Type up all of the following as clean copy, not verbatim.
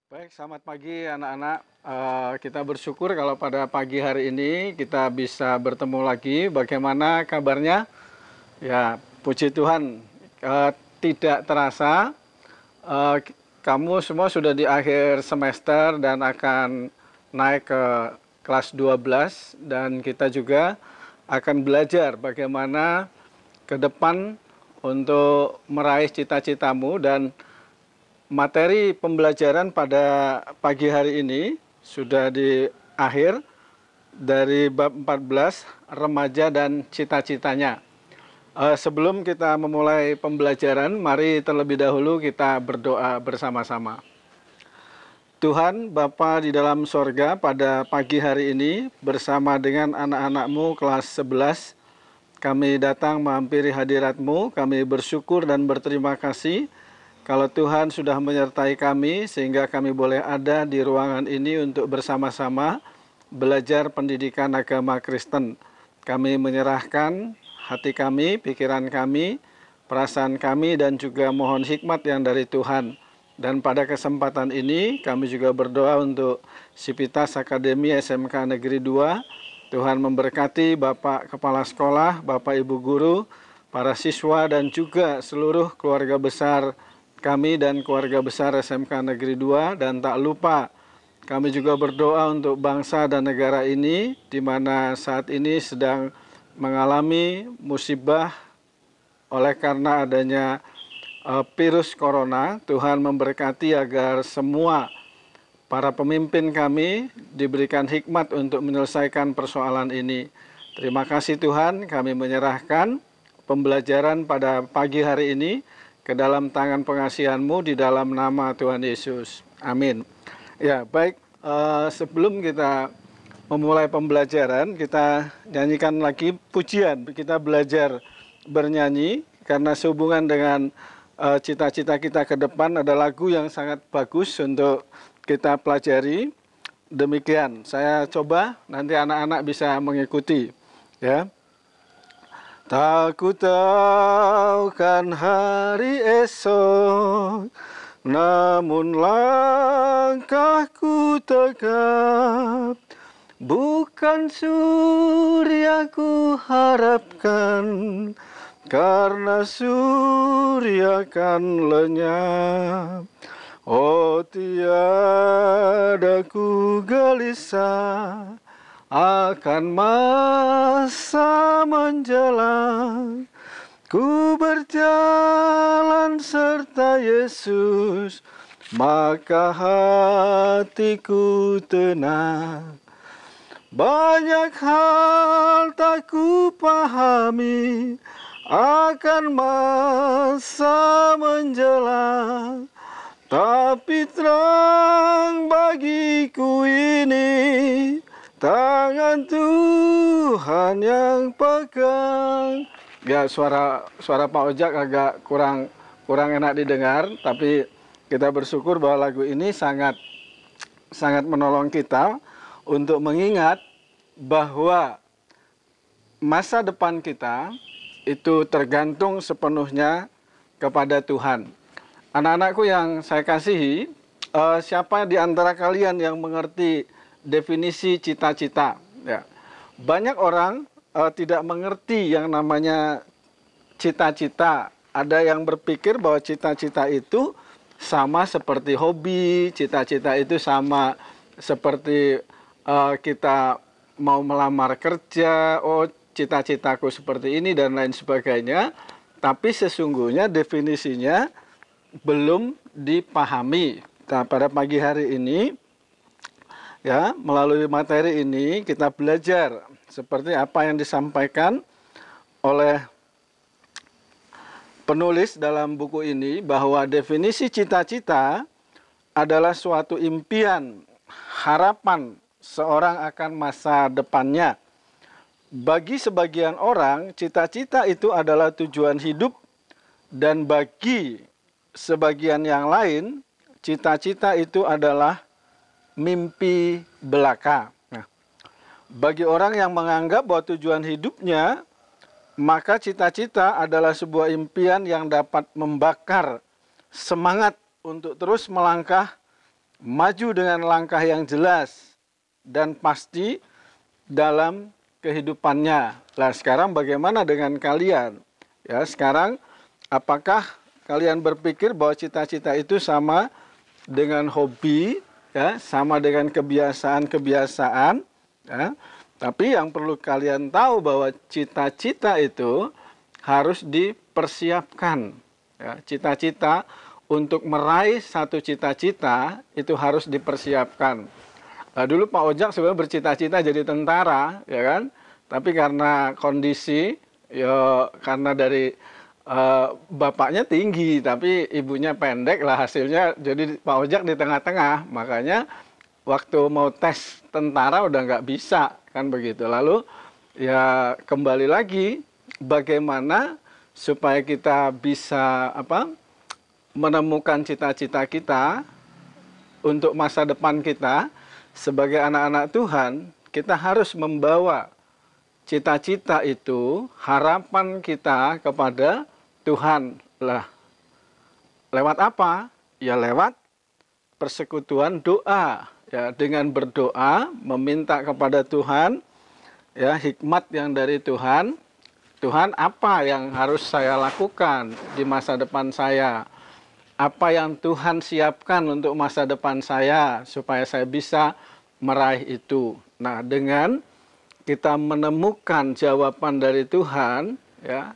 Baik, selamat pagi anak-anak. Kita bersyukur kalau pada pagi hari ini kita bisa bertemu lagi. Bagaimana kabarnya? Ya, puji Tuhan. Tidak terasa, eh, kamu semua sudah di akhir semester dan akan naik ke kelas 12 dan kita juga akan belajar bagaimana ke depan untuk meraih cita-citamu dan materi pembelajaran pada pagi hari ini sudah di akhir dari bab 14 remaja dan cita-citanya. Sebelum kita memulai pembelajaran, mari terlebih dahulu kita berdoa bersama-sama. Tuhan Bapa di dalam sorga, pada pagi hari ini bersama dengan anak-anak-Mu kelas 11, kami datang menghampiri hadirat-Mu. Kami bersyukur dan berterima kasih kalau Tuhan sudah menyertai kami sehingga kami boleh ada di ruangan ini untuk bersama-sama belajar pendidikan agama Kristen. Kami menyerahkan hati kami, pikiran kami, perasaan kami, dan juga mohon hikmat yang dari Tuhan. Dan pada kesempatan ini kami juga berdoa untuk Sivitas Akademi SMK Negeri 2. Tuhan memberkati Bapak Kepala Sekolah, Bapak Ibu Guru, para siswa, dan juga seluruh keluarga besar kami dan keluarga besar SMK Negeri 2. Dan tak lupa kami juga berdoa untuk bangsa dan negara ini, di mana saat ini sedang mengalami musibah oleh karena adanya virus corona. Tuhan memberkati agar semua para pemimpin kami diberikan hikmat untuk menyelesaikan persoalan ini. Terima kasih Tuhan, kami menyerahkan pembelajaran pada pagi hari ini ke dalam tangan pengasihan-Mu di dalam nama Tuhan Yesus. Amin. Ya, baik. Sebelum kita memulai pembelajaran, kita nyanyikan lagi pujian. Kita belajar bernyanyi karena sehubungan dengan cita-cita kita ke depan. Ada lagu yang sangat bagus untuk kita pelajari. Demikian, saya coba nanti anak-anak bisa mengikuti, ya. Tak ku tahu kan hari esok, namun langkahku tegap. Bukan surya ku harapkan, karena surya kan lenyap. Oh, tiada ku gelisah akan masa menjelang. Ku berjalan serta Yesus, maka hatiku tenang. Banyak hal tak ku pahami akan masa menjelang, tapi terang bagiku ini tangan Tuhan yang pegang. Ya, suara Pak Ojak agak kurang enak didengar, tapi kita bersyukur bahwa lagu ini sangat menolong kita untuk mengingat bahwa masa depan kita itu tergantung sepenuhnya kepada Tuhan. Anak-anakku yang saya kasihi, siapa di antara kalian yang mengerti definisi cita-cita? Ya. Banyak orang tidak mengerti yang namanya cita-cita. Ada yang berpikir bahwa cita-cita itu sama seperti hobi, cita-cita itu sama seperti kita mau melamar kerja, oh cita-citaku seperti ini dan lain sebagainya. Tapi sesungguhnya definisinya belum dipahami. Nah, pada pagi hari ini, ya, melalui materi ini kita belajar seperti apa yang disampaikan oleh penulis dalam buku ini, bahwa definisi cita-cita adalah suatu impian, harapan seorang akan masa depannya. Bagi sebagian orang, cita-cita itu adalah tujuan hidup, dan bagi sebagian yang lain, cita-cita itu adalah mimpi belaka. Nah, bagi orang yang menganggap bahwa tujuan hidupnya, maka cita-cita adalah sebuah impian yang dapat membakar semangat untuk terus melangkah maju dengan langkah yang jelas dan pasti dalam kehidupannya. Nah, sekarang bagaimana dengan kalian? Ya, sekarang apakah kalian berpikir bahwa cita-cita itu sama dengan hobi, ya, sama dengan kebiasaan-kebiasaan, ya? Tapi yang perlu kalian tahu bahwa cita-cita itu harus dipersiapkan. Ya, cita-cita untuk meraih satu cita-cita itu harus dipersiapkan. Nah, dulu Pak Ojak sebenarnya bercita-cita jadi tentara, ya kan? Tapi karena kondisi, ya karena dari bapaknya tinggi, tapi ibunya pendek lah hasilnya. Jadi Pak Ojak di tengah-tengah, makanya waktu mau tes tentara udah nggak bisa, kan begitu. Lalu ya kembali lagi, bagaimana supaya kita bisa menemukan cita-cita kita untuk masa depan kita. Sebagai anak-anak Tuhan, kita harus membawa cita-cita itu, harapan kita kepada Tuhan. Lah, lewat apa? Ya lewat persekutuan doa. Ya, dengan berdoa, meminta kepada Tuhan, ya hikmat yang dari Tuhan. Tuhan, apa yang harus saya lakukan di masa depan saya? Apa yang Tuhan siapkan untuk masa depan saya supaya saya bisa meraih itu. Nah, dengan kita menemukan jawaban dari Tuhan, ya,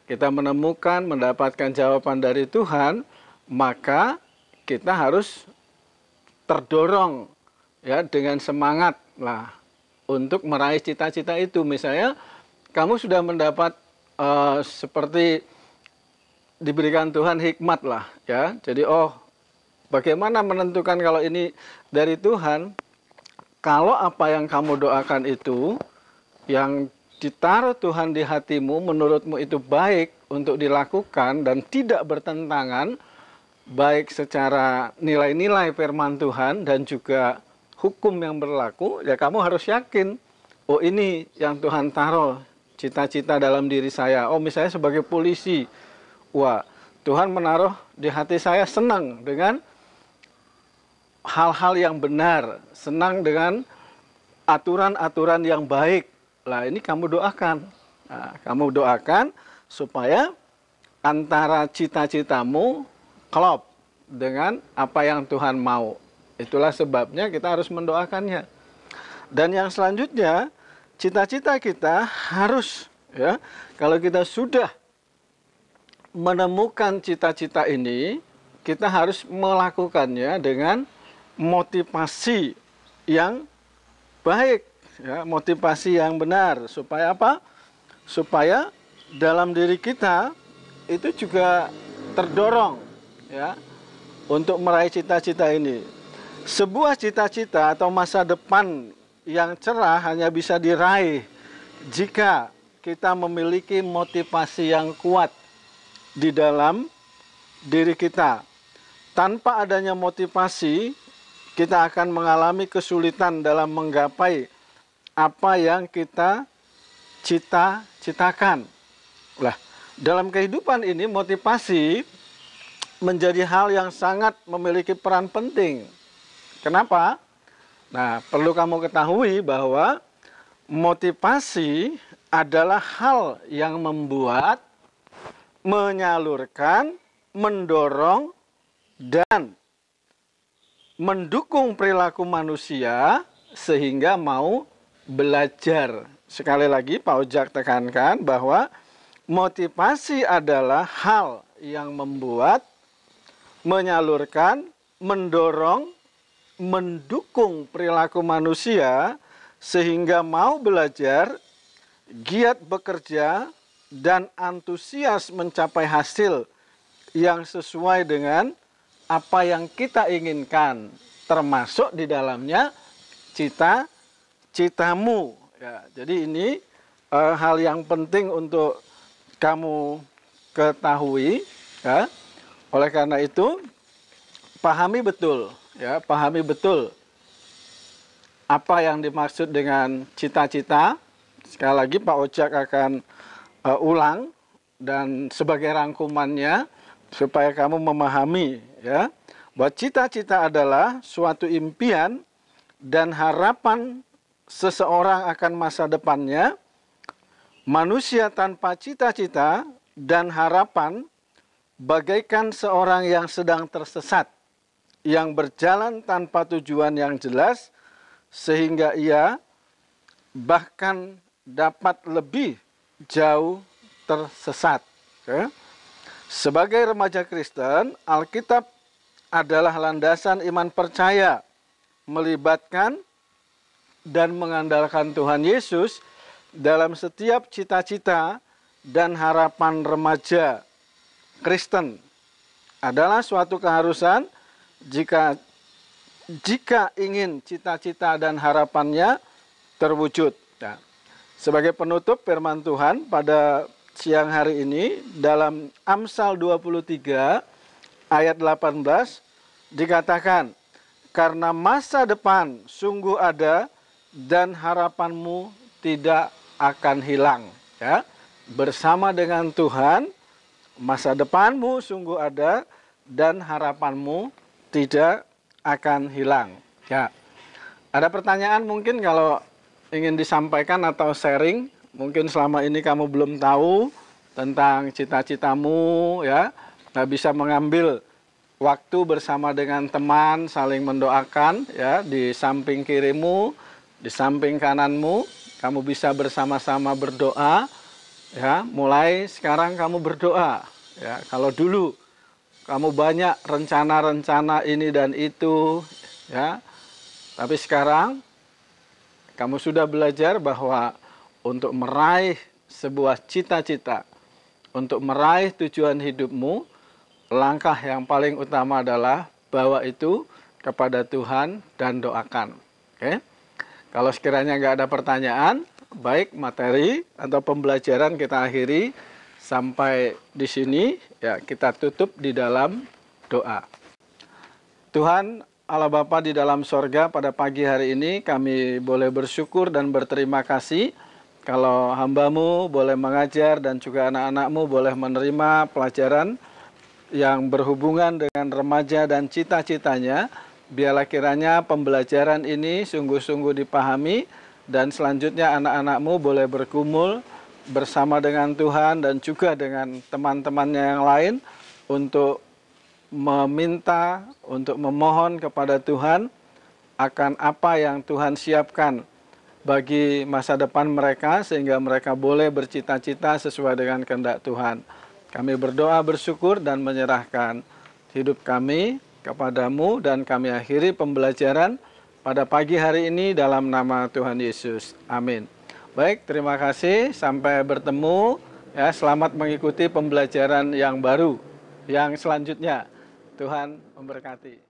kita mendapatkan jawaban dari Tuhan, maka kita harus terdorong, ya, dengan semangat lah untuk meraih cita-cita itu. Misalnya kamu sudah mendapat seperti diberikan Tuhan hikmat lah, ya. Jadi bagaimana menentukan kalau ini dari Tuhan? Kalau apa yang kamu doakan itu yang ditaruh Tuhan di hatimu, menurutmu itu baik untuk dilakukan dan tidak bertentangan baik secara nilai-nilai firman Tuhan dan juga hukum yang berlaku, ya kamu harus yakin, oh ini yang Tuhan taruh cita-cita dalam diri saya. Oh, misalnya sebagai polisi, wah, Tuhan menaruh di hati saya senang dengan hal-hal yang benar, senang dengan aturan-aturan yang baik. Lah, ini kamu doakan. Nah, kamu doakan supaya antara cita-citamu klop dengan apa yang Tuhan mau. Itulah sebabnya kita harus mendoakannya. Dan yang selanjutnya, cita-cita kita harus, ya, kalau kita sudah menemukan cita-cita ini, kita harus melakukannya dengan motivasi yang baik, ya, motivasi yang benar. Supaya apa? Supaya dalam diri kita itu juga terdorong, ya, untuk meraih cita-cita ini. Sebuah cita-cita atau masa depan yang cerah hanya bisa diraih jika kita memiliki motivasi yang kuat di dalam diri kita. Tanpa adanya motivasi, kita akan mengalami kesulitan dalam menggapai apa yang kita cita-citakan. Lah, dalam kehidupan ini motivasi menjadi hal yang sangat memiliki peran penting. Kenapa? Nah, perlu kamu ketahui bahwa motivasi adalah hal yang membuat, menyalurkan, mendorong, dan mendukung perilaku manusia sehingga mau belajar. Sekali lagi Pak Ojak tekankan bahwa motivasi adalah hal yang membuat, menyalurkan, mendorong, mendukung perilaku manusia sehingga mau belajar, giat bekerja, dan antusias mencapai hasil yang sesuai dengan apa yang kita inginkan, termasuk di dalamnya cita-citamu. Ya, jadi ini hal yang penting untuk kamu ketahui, ya. Oleh karena itu, pahami betul, ya, pahami betul apa yang dimaksud dengan cita-cita. Sekali lagi Pak Ojak akan ulang dan sebagai rangkumannya supaya kamu memahami, ya, Bahwa cita-cita adalah suatu impian dan harapan seseorang akan masa depannya. Manusia tanpa cita-cita dan harapan bagaikan seorang yang sedang tersesat, yang berjalan tanpa tujuan yang jelas, sehingga ia bahkan dapat lebih jauh tersesat. Oke. Sebagai remaja Kristen, Alkitab adalah landasan iman percaya, melibatkan dan mengandalkan Tuhan Yesus dalam setiap cita-cita dan harapan remaja Kristen. Adalah suatu keharusan jika ingin cita-cita dan harapannya terwujud. Nah, sebagai penutup firman Tuhan pada siang hari ini dalam Amsal 23 ayat 18 dikatakan, karena masa depan sungguh ada dan harapanmu tidak akan hilang. Ya, bersama dengan Tuhan, masa depanmu sungguh ada dan harapanmu tidak akan hilang. Ya, ada pertanyaan mungkin kalau ingin disampaikan atau sharing, mungkin selama ini kamu belum tahu tentang cita-citamu, ya, nggak bisa mengambil waktu bersama dengan teman saling mendoakan, ya, di samping kirimu, di samping kananmu, kamu bisa bersama-sama berdoa, ya. Mulai sekarang kamu berdoa, ya. Kalau dulu kamu banyak rencana-rencana ini dan itu, ya. Tapi sekarang kamu sudah belajar bahwa untuk meraih sebuah cita-cita, untuk meraih tujuan hidupmu, langkah yang paling utama adalah bawa itu kepada Tuhan dan doakan. Oke? Kalau sekiranya nggak ada pertanyaan, baik materi atau pembelajaran kita akhiri sampai di sini. Ya, kita tutup di dalam doa. Tuhan Allah Bapa di dalam sorga, pada pagi hari ini kami boleh bersyukur dan berterima kasih kalau hamba-Mu boleh mengajar dan juga anak-anak-Mu boleh menerima pelajaran yang berhubungan dengan remaja dan cita-citanya. Biarlah kiranya pembelajaran ini sungguh-sungguh dipahami dan selanjutnya anak-anak-Mu boleh bergumul bersama dengan Tuhan dan juga dengan teman-temannya yang lain untuk meminta, untuk memohon kepada Tuhan akan apa yang Tuhan siapkan bagi masa depan mereka sehingga mereka boleh bercita-cita sesuai dengan kehendak Tuhan. Kami berdoa, bersyukur dan menyerahkan hidup kami kepadamu dan kami akhiri pembelajaran pada pagi hari ini dalam nama Tuhan Yesus. Amin. Baik, terima kasih. Sampai bertemu. Ya, selamat mengikuti pembelajaran yang baru, yang selanjutnya. Tuhan memberkati.